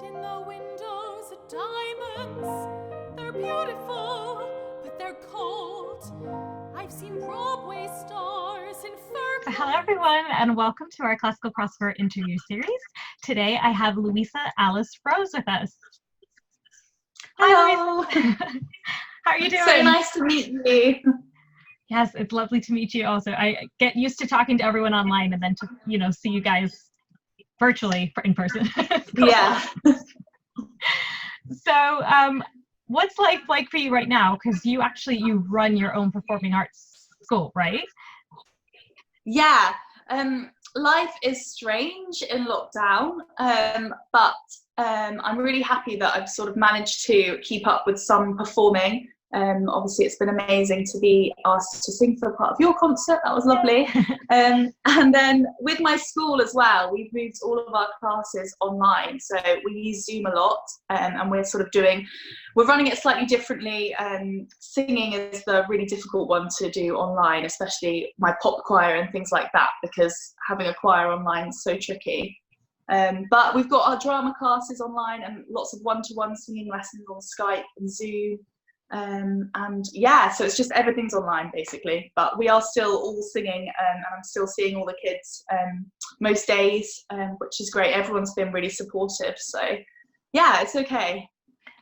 in the windows are diamonds. They're beautiful, but they're cold. I've seen Broadway stars in fur. Hello everyone, and welcome to our Classical Crossword interview series. Today I have Louisa Alice-Rose with us. Hello. How are you doing? So nice to meet you. Yes, it's lovely to meet you also. I get used to talking to everyone online and then to, see you guys virtually in person. Yeah. So, what's life like for you right now? Because you run your own performing arts school, right? Yeah. Life is strange in lockdown, but I'm really happy that I've sort of managed to keep up with some performing. Obviously, it's been amazing to be asked to sing for a part of your concert. That was lovely. And then with my school as well, we've moved all of our classes online. So we use Zoom a lot, and we're running it slightly differently. Singing is the really difficult one to do online, especially my pop choir and things like that, because having a choir online is so tricky. But we've got our drama classes online and lots of one-to-one singing lessons on Skype and Zoom. And yeah, so it's just everything's online basically, but we are still all singing, and I'm still seeing all the kids most days, which is great. Everyone's been really supportive, so yeah, it's okay.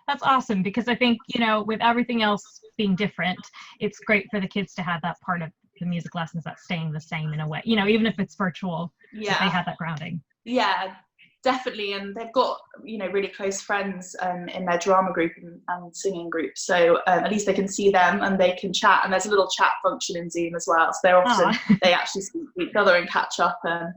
That's awesome, because I think, with everything else being different, it's great for the kids to have that part of the music lessons that's staying the same in a way, even if it's virtual. Yeah, they have that grounding. Yeah, definitely. And they've got really close friends in their drama group and singing group, so at least they can see them and they can chat, and there's a little chat function in Zoom as well, so they're often they actually speak to each other and catch up, and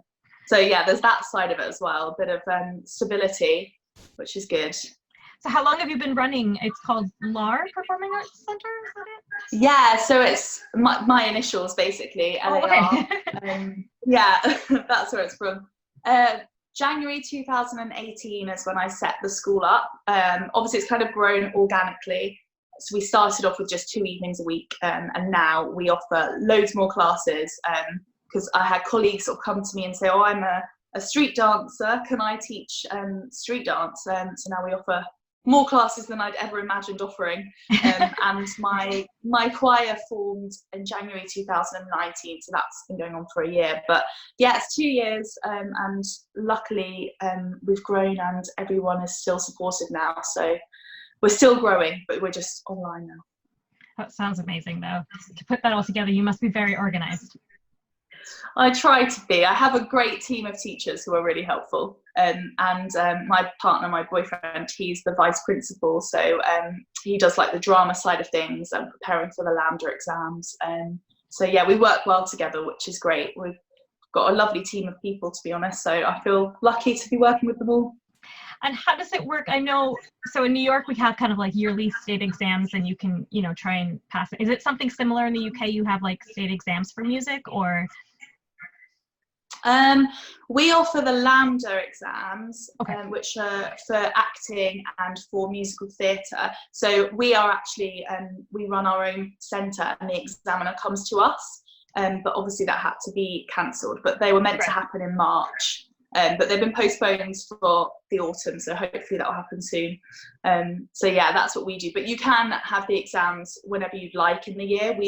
so yeah, there's that side of it as well, a bit of stability, which is good. So how long have you been running? It's called LAR Performing Arts Center, is that it? Yeah, so it's my initials basically, LAR. Okay. Yeah, that's where it's from. January 2018 is when I set the school up. Obviously, it's kind of grown organically. So we started off with just 2 evenings a week, and now we offer loads more classes, because I had colleagues sort of come to me and say, oh, I'm a street dancer, can I teach street dance? So now we offer more classes than I'd ever imagined offering. And my choir formed in January 2019, so that's been going on for a year. But yeah, it's 2 years, and luckily we've grown and everyone is still supportive now. So we're still growing, but we're just online now. That sounds amazing, though. To put that all together, you must be very organized. I try to be. I have a great team of teachers who are really helpful, and my partner, my boyfriend, he's the vice principal, so he does like the drama side of things and preparing for the Lambda exams, so yeah, we work well together, which is great. We've got a lovely team of people, to be honest, so I feel lucky to be working with them all. And how does it work? I know, so in New York we have kind of like yearly state exams, and you can try and pass it. Is it something similar in the UK? You have like state exams for music, or? We offer the Lambda exams, okay. Which are for acting and for musical theatre. So we are actually, we run our own centre, and the examiner comes to us. But obviously that had to be cancelled. But they were meant to happen in March, but they've been postponed for the autumn. So hopefully that will happen soon. So yeah, that's what we do. But you can have the exams whenever you'd like in the year.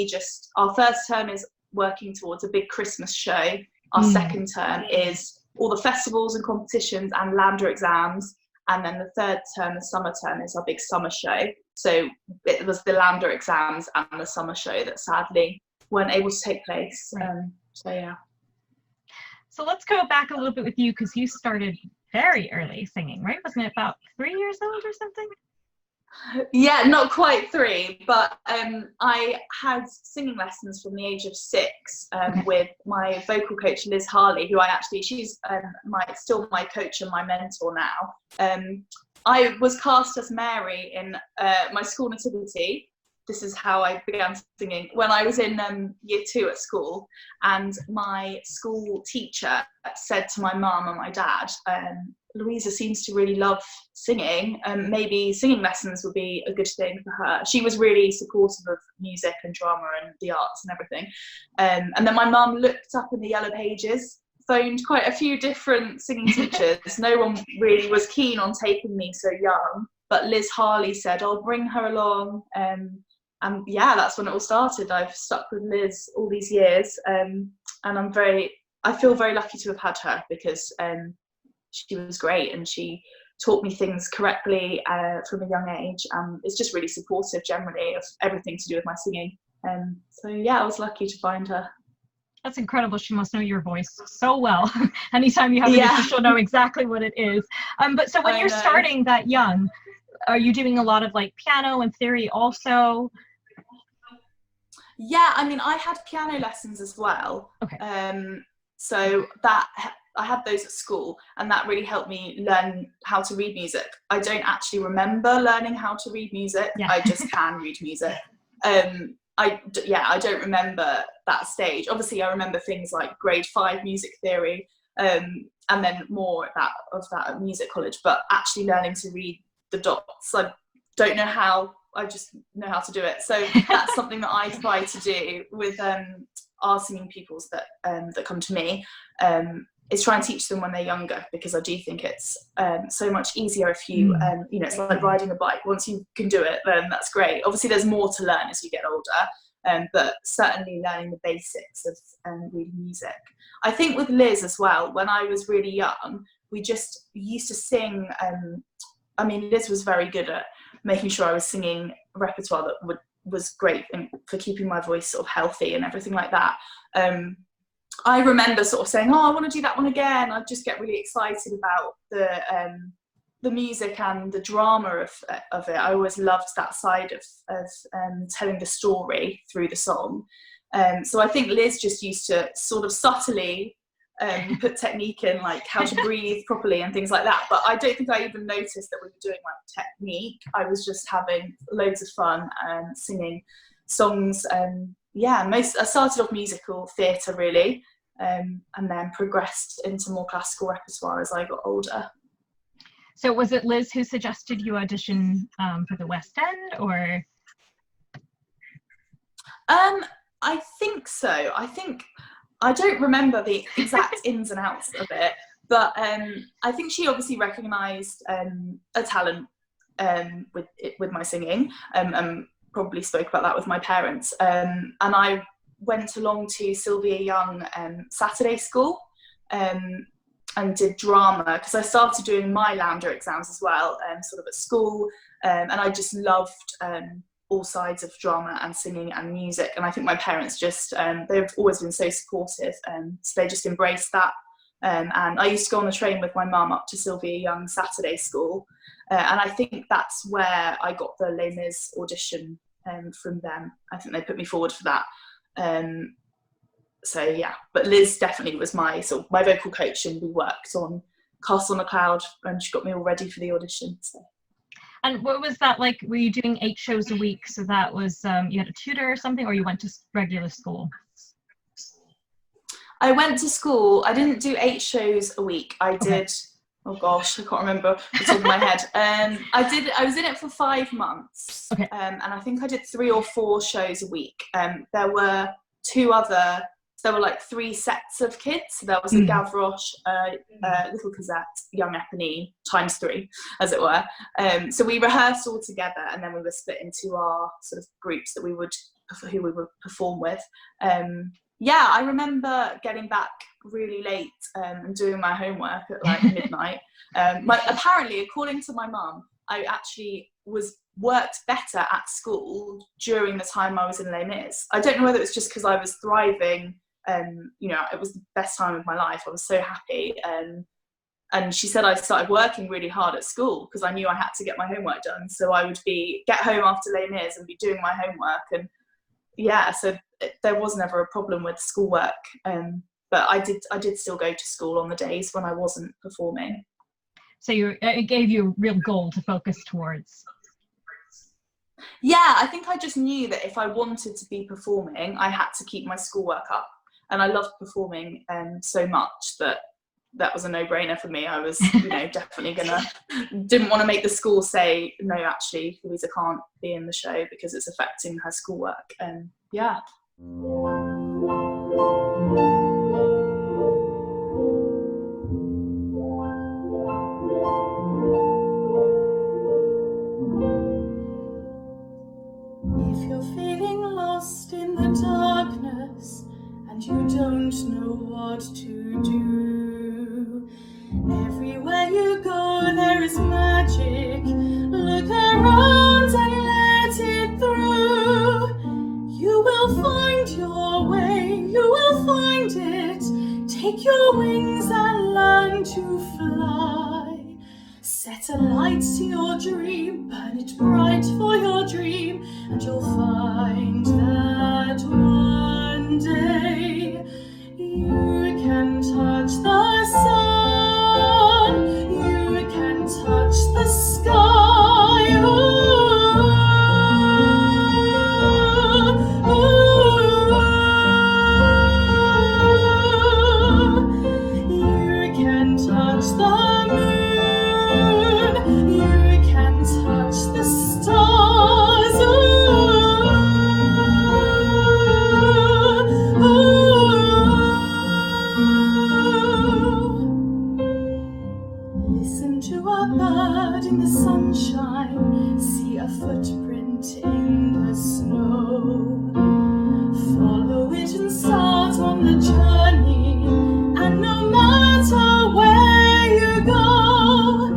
Our first term is working towards a big Christmas show. Our second term is all the festivals and competitions and Lambda exams. And then the third term, the summer term, is our big summer show. So it was the Lambda exams and the summer show that sadly weren't able to take place. So yeah. So let's go back a little bit with you, because you started very early singing, right? Wasn't it about 3 years old or something? Yeah, not quite 3, but I had singing lessons from the age of 6 with my vocal coach Liz Harley, who she's still my coach and my mentor now. I was cast as Mary in my school nativity. This is how I began singing when I was in year 2 at school, and my school teacher said to my mum and my dad, Louisa seems to really love singing, maybe singing lessons would be a good thing for her. She was really supportive of music and drama and the arts and everything. And then my mum looked up in the Yellow Pages phoned quite a few different singing teachers. No one really was keen on taking me so young, but Liz Harley said, "I'll bring her along." And yeah, that's when it all started. I've stuck with Liz all these years, and I feel very lucky to have had her, because she was great and she taught me things correctly from a young age, and it's just really supportive generally of everything to do with my singing. So yeah, I was lucky to find her. That's incredible. She must know your voice so well. Anytime you have an issue, she'll know exactly what it is. But so when you're starting that young, are you doing a lot of like piano and theory also? Yeah, I mean, I had piano lessons as well. Okay. So that I had those at school, and that really helped me learn how to read music. I don't actually remember learning how to read music. Yeah. I just can read music. I don't remember that stage. Obviously, I remember things like grade 5 music theory, and then more of that at music college. But actually learning to read the dots, I don't know how. I just know how to do it. So that's something that I try to do with our singing pupils that come to me, is try and teach them when they're younger, because I do think it's so much easier if you, it's like riding a bike. Once you can do it, then that's great. Obviously, there's more to learn as you get older, but certainly learning the basics of reading music. I think with Liz as well, when I was really young, we just used to sing. Liz was very good at making sure I was singing repertoire that was great and for keeping my voice sort of healthy and everything like that. I remember sort of saying, "Oh, I want to do that one again." I'd just get really excited about the music and the drama of it. I always loved that side of telling the story through the song. So I think Liz just used to sort of subtly put technique in, like how to breathe properly and things like that. But I don't think I even noticed that we were doing like technique. I was just having loads of fun and singing songs. I started off musical theatre really, and then progressed into more classical repertoire as I got older. So was it Liz who suggested you audition for the West End, or? I think so. I don't remember the exact ins and outs of it, but I think she obviously recognised a talent with my singing, and probably spoke about that with my parents. And I went along to Sylvia Young Saturday School and did drama, because I started doing my Launder exams as well, sort of at school, and I just loved all sides of drama and singing and music, and I think my parents just they've always been so supportive, so they just embraced that, and I used to go on the train with my mum up to Sylvia Young Saturday School, and I think that's where I got the Les Mis audition from them. I think they put me forward for that, so yeah, but Liz definitely was my vocal coach, and we worked on Castle on a Cloud, and she got me all ready for the audition. So. And what was that like? Were you doing 8 shows a week? So that was, you had a tutor or something, or you went to regular school? I went to school. I didn't do 8 shows a week. I did, oh gosh, I can't remember off the top of my head. I was in it for 5 months. Okay. And I think I did 3 or 4 shows a week. There were like 3 sets of kids. So there was a Gavroche, Little Cosette, Young Eponine, times 3, as it were. So we rehearsed all together, and then we were split into our sort of groups who we would perform with. I remember getting back really late and doing my homework at like midnight. Apparently, according to my mum, I actually worked better at school during the time I was in Les Mis. I don't know whether it was just because I was thriving. It was the best time of my life. I was so happy. And she said I started working really hard at school because I knew I had to get my homework done. So I would get home after Les Mis and be doing my homework. And so there was never a problem with schoolwork. But I did still go to school on the days when I wasn't performing. So it gave you a real goal to focus towards. Yeah, I think I just knew that if I wanted to be performing, I had to keep my schoolwork up. And I loved performing so much that was a no-brainer for me. I was, definitely didn't want to make the school say, no, actually, Louisa can't be in the show because it's affecting her schoolwork. know what to do. Everywhere you go there is magic. Look around and let it through. You will find your way, you will find it. Take your wings and learn to fly. Set a light to your dream, burn it bright for your dream, and you'll find that one day you can touch the sun, you can touch the sky. You can touch the moon, you can touch the stars. Listen to a bird in the sunshine, see a footprint in the snow. Follow it and start on the journey, and no matter where you go,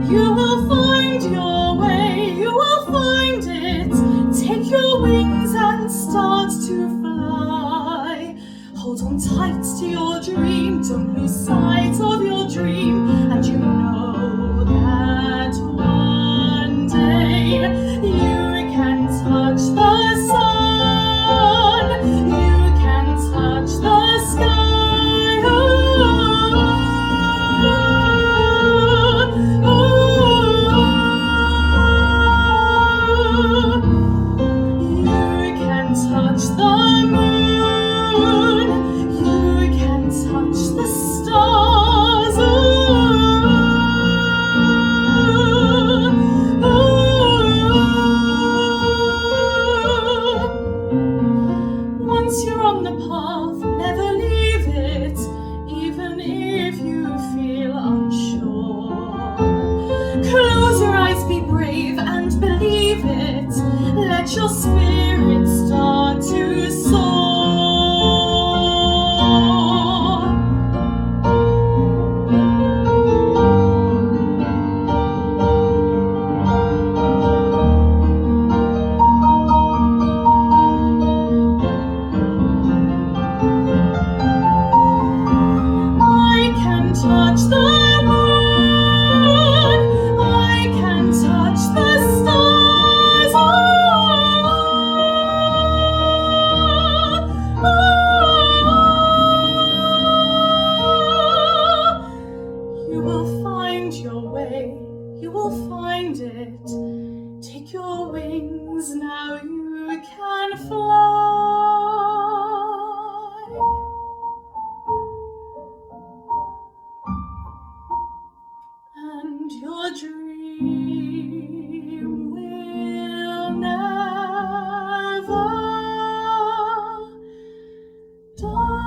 you will find your way, you will find it. Take your wings and start to fly. Hold on tight to your dream, don't lose sight of your dream, and you know that one day you can touch the sun, you can touch the sky. You can touch the moon, you can touch the stars. Once you're on the path, never leave it, even if you feel unsure. Close your eyes, be brave and believe it. Let your spirit start to soar. I can touch the moon, I can touch the stars. You will find your way, you will find it. Take your wings, now you can fly. And your dream will never die.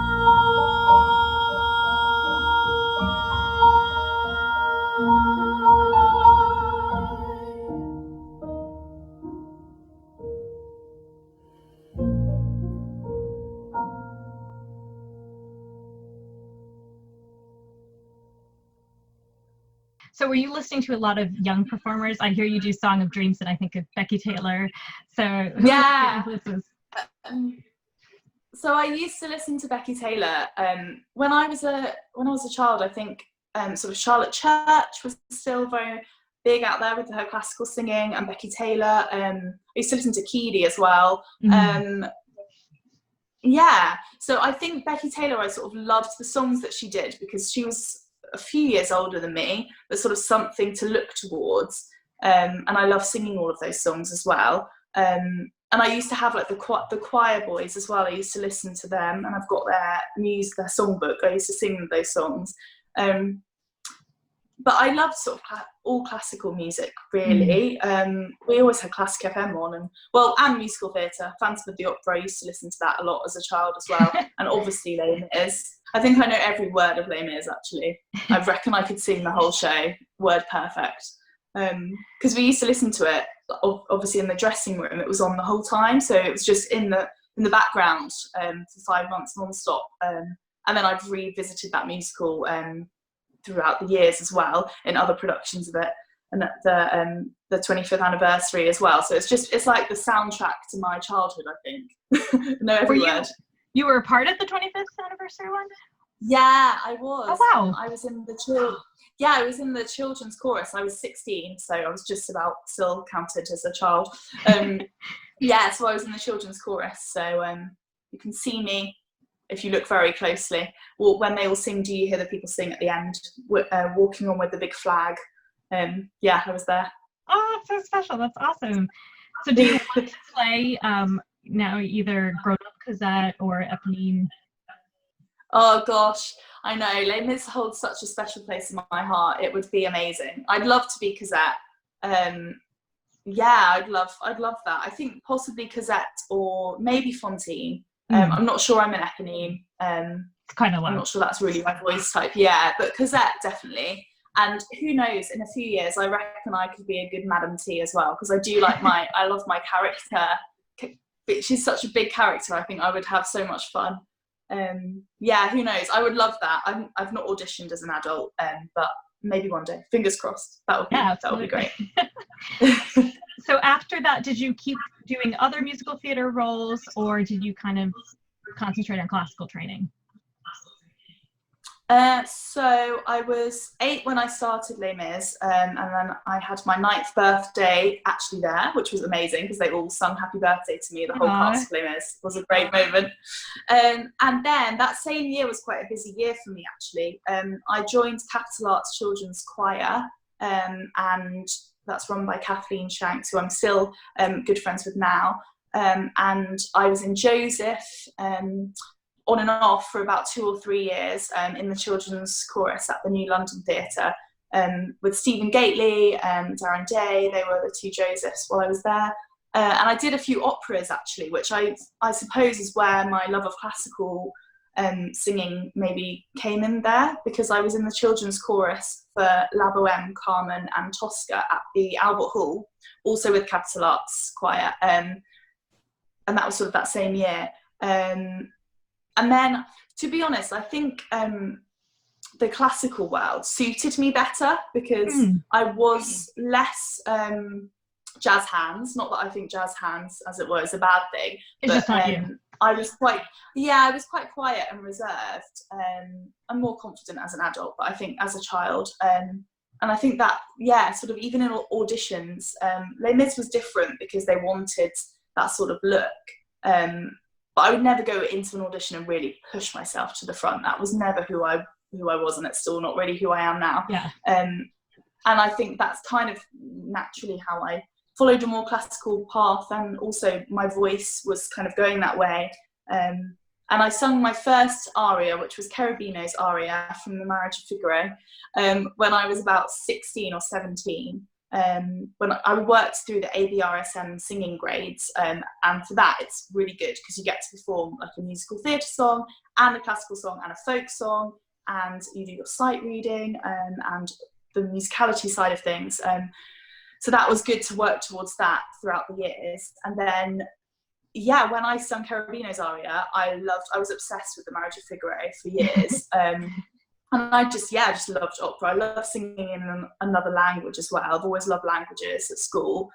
So were you listening to a lot of young performers? I hear you do Song of Dreams and I think of Becky Taylor. So who Yeah. are your influences? So I used to listen to Becky Taylor when I was a child. I think sort of Charlotte Church was still very big out there with her classical singing, and Becky Taylor. I used to listen to Keedy as well. Yeah, so I think Becky Taylor, I sort of loved the songs that she did because she was a few years older than me, but sort of something to look towards. And I love singing all of those songs as well. And I used to have like the choir boys as well. I used to listen to them, and I've got their songbook. I used to sing those songs. But I loved sort of all classical music, really. We always had Classic FM on, and musical theatre. Phantom of the Opera, I used to listen to that a lot as a child as well. And obviously Les Mis. I think I know every word of Les Mis, actually. I reckon I could sing the whole show, word perfect. Because we used to listen to it, obviously in the dressing room. It was on the whole time, so it was just in the background for 5 months non-stop. And then I've revisited that musical throughout the years as well in other productions of it, and at the 25th anniversary as well. So it's like the soundtrack to my childhood, I think. No, every word. You were a part of the 25th anniversary one? Yeah, I was. Oh wow! I was in the children's chorus. I was 16, so I was just about still counted as a child. Yeah, so I was in the children's chorus. So you can see me if you look very closely. When they all sing, "Do you hear the people sing?" at the end, walking on with the big flag. Yeah, I was there. Oh, that's so special. That's awesome. So do you want to play now either Grown Up Cosette or Eponine? Oh gosh, I know. Les Mis holds such a special place in my heart. It would be amazing. I'd love to be Cosette. Yeah, I'd love that. I think possibly Cosette or maybe Fantine. I'm not sure I'm an Eponine. It's kind of low. I'm not sure that's really my voice type. Yeah, but Cosette definitely. And who knows, in a few years, I reckon I could be a good Madame T as well, because I do like I love my character. She's such a big character. I think I would have so much fun. Yeah, who knows? I would love that. I've not auditioned as an adult, but maybe one day. Fingers crossed. That would be great. So after that, did you keep doing other musical theater roles, or did you kind of concentrate on classical training? So I was 8 when I started Les Mis, and then I had my 9th birthday actually there, which was amazing because they all sung happy birthday to me. The whole cast of Les Mis was a great moment. And then that same year was quite a busy year for me actually. I joined Capital Arts Children's Choir, and that's run by Kathleen Shanks, who I'm still good friends with now. And I was in Joseph, on and off for about 2 or 3 years in the children's chorus at the New London Theatre with Stephen Gately and Darren Day. They were the 2 Josephs while I was there. And I did a few operas actually, which I suppose is where my love of classical singing maybe came in there, because I was in the children's chorus for La Bohème, Carmen and Tosca at the Albert Hall, also with Capital Arts Choir. And that was sort of that same year. And then, to be honest, I think the classical world suited me better because I was less jazz hands. Not that I think jazz hands, as it were, is a bad thing. It's just not you. I was quite quiet and reserved. I'm more confident as an adult, but I think as a child. And I think that, yeah, sort of even in auditions, Les Mis was different because they wanted that sort of look. But I would never go into an audition and really push myself to the front. That was never who I was, and it's still not really who I am now. Yeah. And I think that's kind of naturally how I followed a more classical path, and also my voice was kind of going that way. And I sung my first aria, which was Cherubino's aria from The Marriage of Figaro, when I was about 16 or 17. When I worked through the ABRSM singing grades, and for that it's really good because you get to perform like a musical theatre song and a classical song and a folk song, and you do your sight reading and the musicality side of things. So that was good to work towards that throughout the years. And then, yeah, when I sung Cherubino's aria, I was obsessed with The Marriage of Figaro for years. And I just loved opera. I love singing in another language as well. I've always loved languages at school.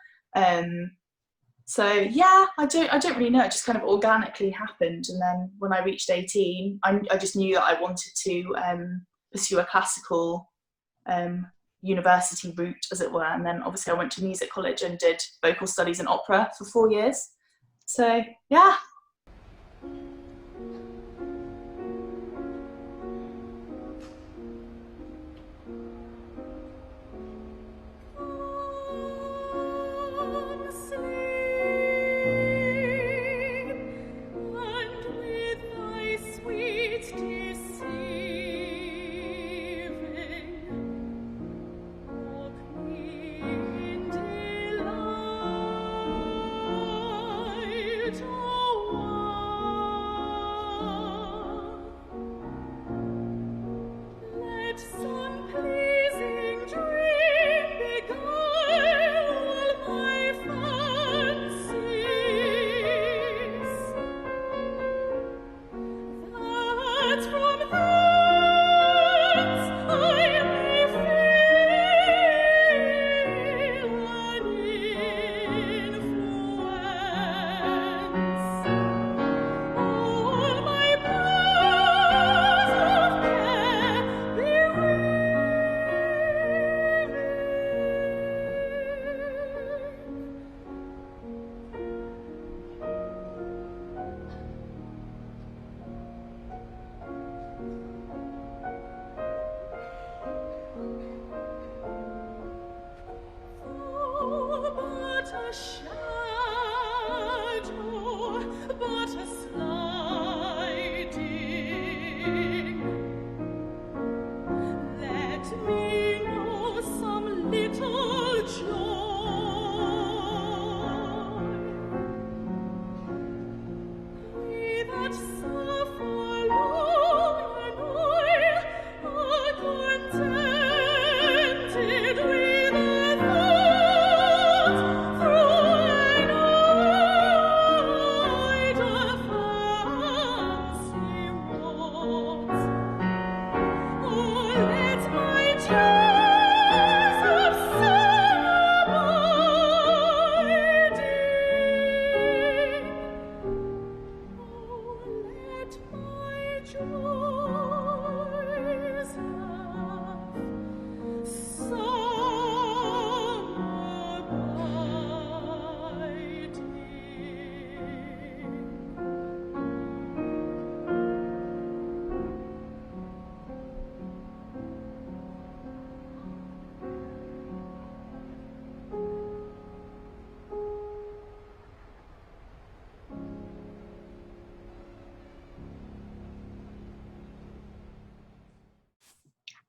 So yeah, I don't really know. It just kind of organically happened. And then when I reached 18, I just knew that I wanted to pursue a classical university route, as it were. And then obviously I went to music college and did vocal studies in opera for 4 years. So yeah.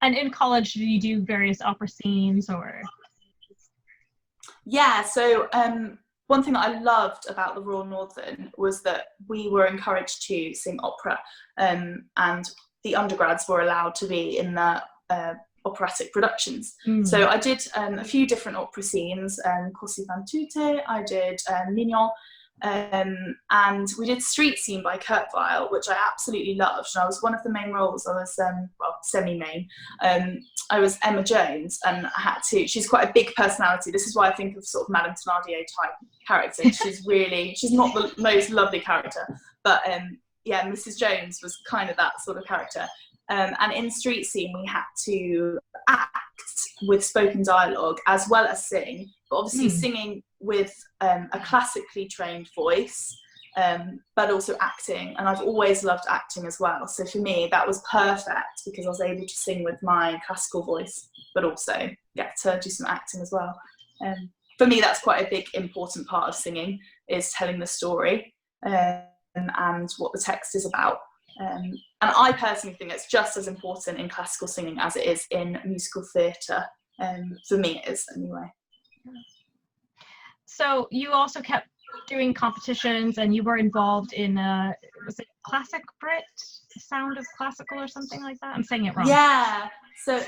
And in college, did you do various opera scenes or? Yeah, so one thing that I loved about the Royal Northern was that we were encouraged to sing opera, and the undergrads were allowed to be in the operatic productions. So I did a few different opera scenes, Così fan tutte, I did Mignon, and we did Street Scene by Kurt Weill, which I absolutely loved. And I was one of the main roles. I was well, semi-main. I was Emma Jones, and I had to. She's quite a big personality. This is why I think of sort of Madame Thénardier type character. She's not the most lovely character, but yeah, Mrs. Jones was kind of that sort of character. And in Street Scene, we had to act with spoken dialogue as well as sing, but obviously singing with a classically trained voice, but also acting. And I've always loved acting as well. So for me, that was perfect because I was able to sing with my classical voice, but also get to do some acting as well. For me, that's quite a big, important part of singing, is telling the story and what the text is about. And I personally think it's just as important in classical singing as it is in musical theatre. For me, it is anyway. So you also kept doing competitions, and you were involved in was it Classic Brit, Sound of Classical or something like that? I'm saying it wrong. Yeah, so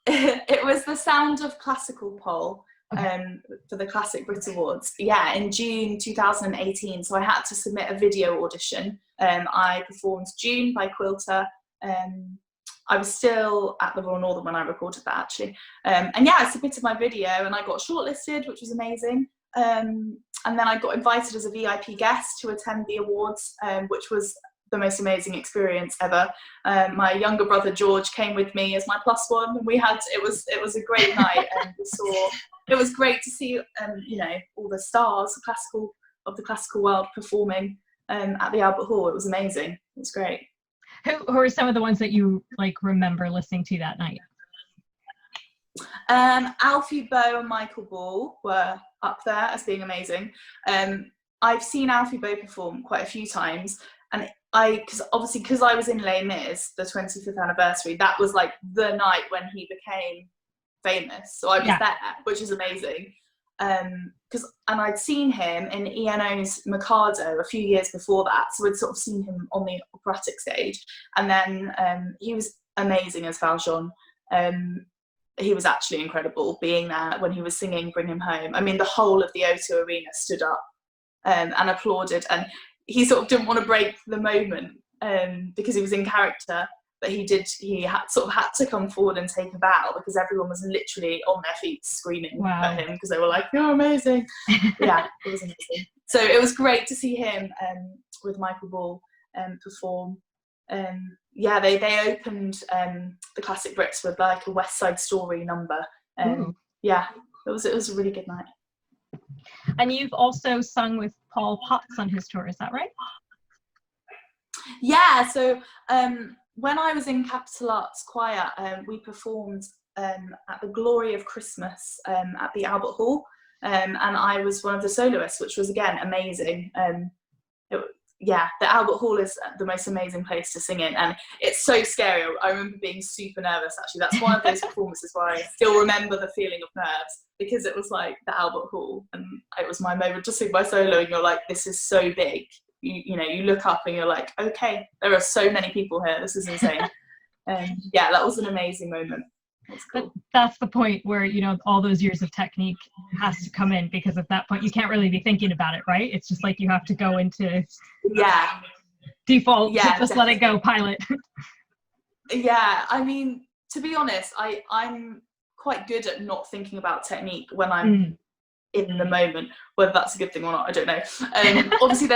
it was the Sound of Classical poll. Okay. For the Classic Brit Awards, yeah, in June 2018. So I had to submit a video audition. I performed June by Quilter. I was still at the Royal Northern when I recorded that, actually. And yeah, I submitted my video and I got shortlisted, which was amazing. And then I got invited as a VIP guest to attend the awards, which was the most amazing experience ever. My younger brother George came with me as my +1, and it was a great night, and it was great to see you know, all the stars of the classical world performing at the Albert Hall. It was amazing. It was great. Who are some of the ones that you remember listening to that night? Alfie Boe and Michael Ball were up there as being amazing. I've seen Alfie Boe perform quite a few times, and because I was in Les Mis, the 25th anniversary, that was like the night when he became famous. So I was there, which is amazing. And I'd seen him in E&O's Mikado a few years before that, so I'd sort of seen him on the operatic stage, and then he was amazing as Valjean. He was actually incredible being there when he was singing Bring Him Home. I mean, the whole of the O2 Arena stood up and applauded, and he sort of didn't want to break the moment because he was in character, but he had to come forward and take a bow because everyone was literally on their feet screaming at him because they were like, "You're amazing." Yeah, it was amazing. So it was great to see him with Michael Ball perform. Yeah, they opened the Classic Brits with like a West Side Story number. Yeah, it was a really good night. And you've also sung with Paul Potts on his tour, is that right? Yeah, so when I was in Capital Arts Choir, we performed at the Glory of Christmas at the Albert Hall, and I was one of the soloists, which was again amazing. Yeah, the Albert Hall is the most amazing place to sing in, and it's so scary. I remember being super nervous, actually. That's one of those performances where I still remember the feeling of nerves, because it was like the Albert Hall, and it was my moment to sing my solo, and you're like, this is so big, you know, you look up and you're like, okay, there are so many people here, this is insane. Yeah, that was an amazing moment. That's cool. But that's the point where, you know, all those years of technique has to come in, because at that point you can't really be thinking about it, right? It's just like you have to go into default, just definitely. Let it go, pilot. Yeah, I mean, to be honest, I'm quite good at not thinking about technique when I'm in the moment. Whether that's a good thing or not, I don't know. Obviously,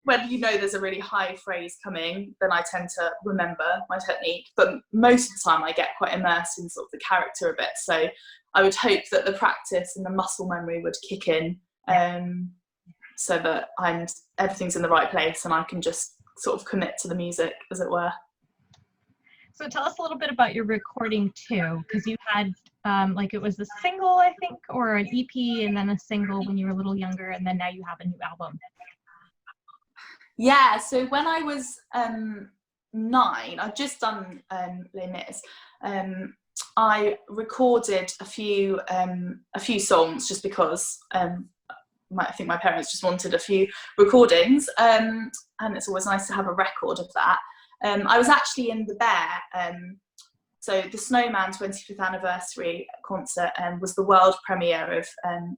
when you know there's a really high phrase coming, then I tend to remember my technique. But most of the time, I get quite immersed in sort of the character a bit. So I would hope that the practice and the muscle memory would kick in, so that everything's in the right place and I can just sort of commit to the music, as it were. So tell us a little bit about your recording too, because you had like it was a single, I think, or an EP, and then a single when you were a little younger, and then now you have a new album. Yeah, so when I was 9, I'd just done Les Mis. I recorded a few songs just because I think my parents just wanted a few recordings, and it's always nice to have a record of that. I was actually in the Bear, so the Snowman 25th anniversary concert was the world premiere of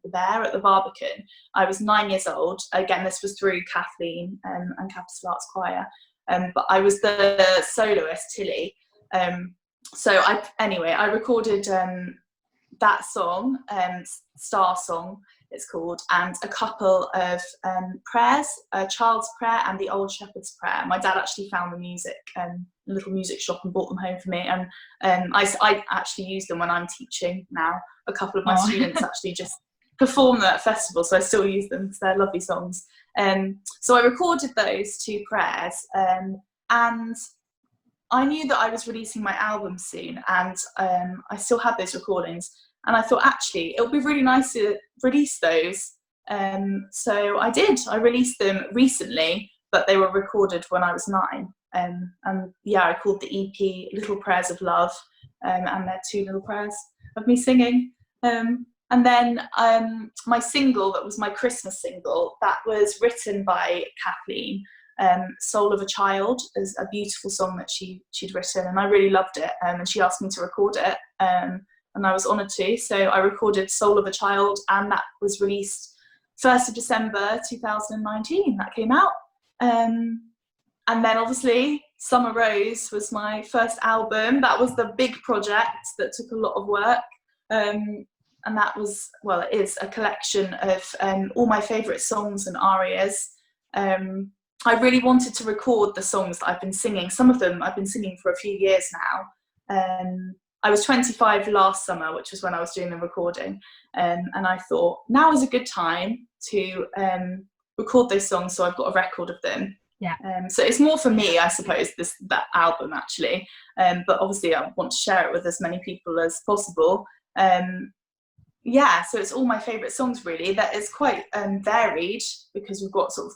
the Bear at the Barbican. I was 9 years old. Again, this was through Kathleen and Capital Arts Choir, but I was the soloist, Tilly. So I recorded that song, Star Song it's called, and a couple of prayers, a child's prayer and the Old Shepherd's Prayer. My dad actually found the music in a little music shop and brought them home for me, and I actually use them when I'm teaching now. A couple of my students actually just perform them at festivals, so I still use them because they're lovely songs. So I recorded those 2 prayers, and I knew that I was releasing my album soon, and I still had those recordings. And I thought, actually, it would be really nice to release those. So I did. I released them recently, but they were recorded when I was 9. And yeah, I called the EP Little Prayers of Love, and they're 2 little prayers of me singing. And then my single, that was my Christmas single, that was written by Kathleen. Soul of a Child is a beautiful song that she'd written, and I really loved it. And she asked me to record it. And I was honoured to. So I recorded Soul of a Child, and that was released 1st of December 2019. That came out. And then obviously Summer Rose was my first album. That was the big project that took a lot of work. And that was, well, it is a collection of all my favourite songs and arias. I really wanted to record the songs that I've been singing. Some of them I've been singing for a few years now. I was 25 last summer, which was when I was doing the recording, and I thought now is a good time to record those songs, so I've got a record of them. Yeah. So it's more for me, I suppose, that album actually, but obviously I want to share it with as many people as possible. Yeah, so it's all my favourite songs really. That is quite varied, because we've got sort of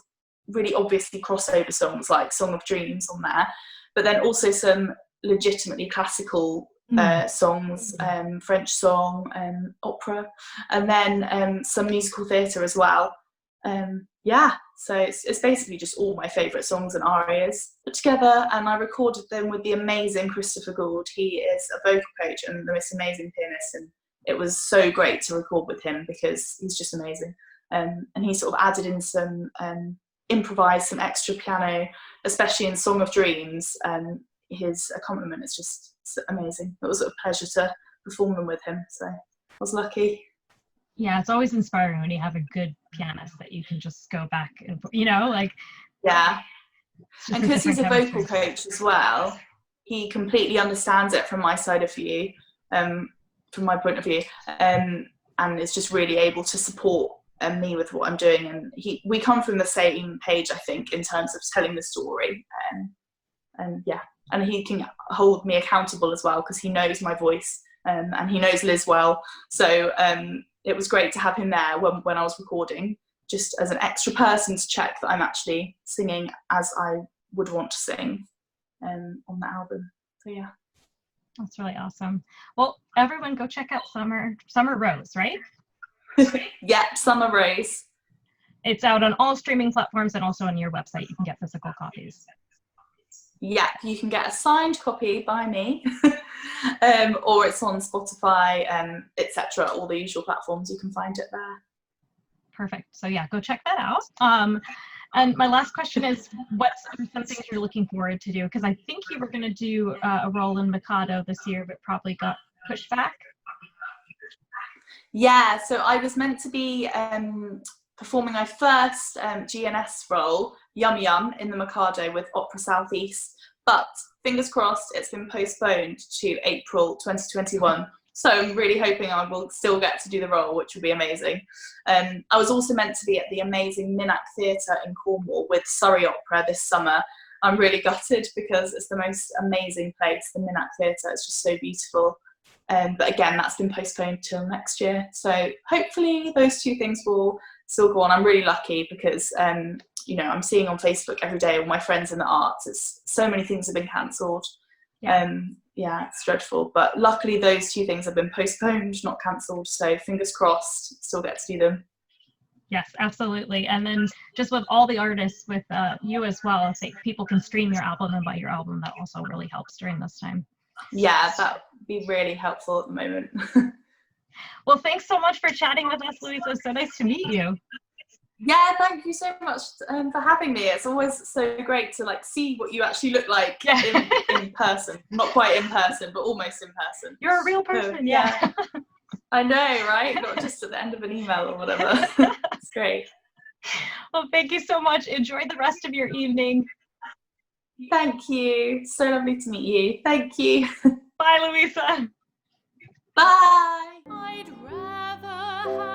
really obviously crossover songs like Song of Dreams on there, but then also some legitimately classical songs, French song, opera, and then some musical theatre as well. Yeah, so it's basically just all my favourite songs and arias put together, and I recorded them with the amazing Christopher Gould. He is a vocal coach and the most amazing pianist, and it was so great to record with him because he's just amazing. And he sort of added in some improvised, some extra piano, especially in Song of Dreams. His accompaniment is just amazing. It was a pleasure to perform them with him, so I was lucky. Yeah, it's always inspiring when you have a good pianist that you can just go back and, you know, like. Yeah, and because he's a vocal coach as well, he completely understands it from my side of view, from my point of view, and is just really able to support me with what I'm doing. And we come from the same page, I think, in terms of telling the story, and yeah. And he can hold me accountable as well, because he knows my voice, and he knows Liz well. So it was great to have him there when I was recording, just as an extra person to check that I'm actually singing as I would want to sing on the album. So yeah. That's really awesome. Well, everyone go check out Summer Rose, right? Yep, Summer Rose. it's out on all streaming platforms and also on your website. You can get physical copies. Yeah, you can get a signed copy by me, or it's on Spotify, etc. All the usual platforms, you can find it there. Perfect. So yeah, go check that out. And my last question is, what's some things you're looking forward to do? Because I think you were going to do a role in Mikado this year, but probably got pushed back. Yeah, so I was meant to be performing my first GNS role, Yum Yum, in the Mikado with Opera Southeast, but fingers crossed it's been postponed to April 2021. So I'm really hoping I will still get to do the role, which would be amazing. I was also meant to be at the amazing Minack Theatre in Cornwall with Surrey Opera this summer. I'm really gutted because it's the most amazing place, the Minack Theatre. It's just so beautiful. But again, that's been postponed till next year. So hopefully those two things will still go on. I'm really lucky because, you know, I'm seeing on Facebook every day all my friends in the arts. It's so many things have been cancelled. Yeah, it's dreadful. But luckily those two things have been postponed, not cancelled. So fingers crossed, still get to do them. Yes, absolutely. And then just with all the artists, with you as well, if people can stream your album and buy your album, that also really helps during this time. Yeah, that would be really helpful at the moment. Well, thanks so much for chatting with us, Louisa. It's so nice to meet you. Yeah, thank you so much for having me. It's always so great to like see what you actually look like in person. Not quite in person, but almost in person. You're a real person, so, yeah. I know, right? Not just at the end of an email or whatever. It's great. Well, thank you so much. Enjoy the rest of your evening. Thank you. So lovely to meet you. Thank you. Bye, Louisa. Bye. I'd rather have